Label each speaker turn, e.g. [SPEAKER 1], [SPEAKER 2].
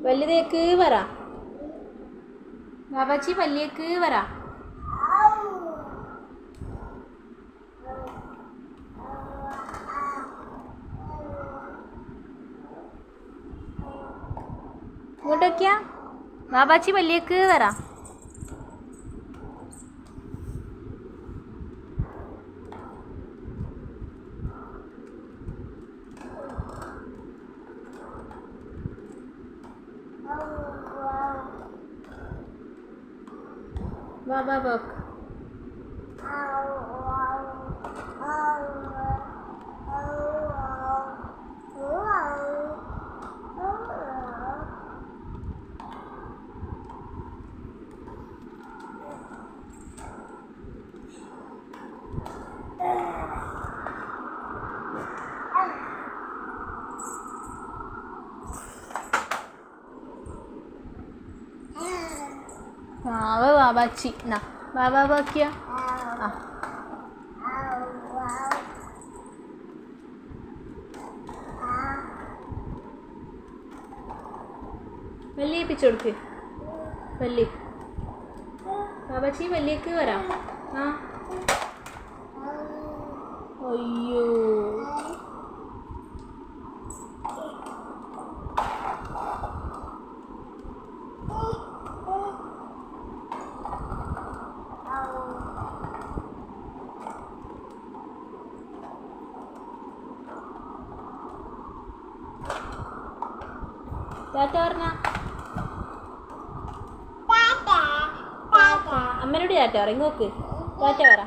[SPEAKER 1] വലുതേക്ക് പറ. ബാബാച്ചി പല്ലിയേക്ക് പറ. ഇങ്ങോട്ട് വയ്ക്കുക. ബാബാച്ചി പല്ലിയേക്ക് പറ. ബാബാ ബോക്ക്. ബാബാച്ചി എന്നാ ബാബാ ബാക്കിയ. ആ വല്യേപ്പിച്ചു കൊടുക്ക്. വല്യ ബാബാച്ചി വല്യേക്ക് വരാം. ആ അയ്യോ ടാറ്റ പറഞ്ഞ. അമ്മനോട് ടാറ്റ പറ. ഇങ്ങോക്ക് ടാറ്റ പറ.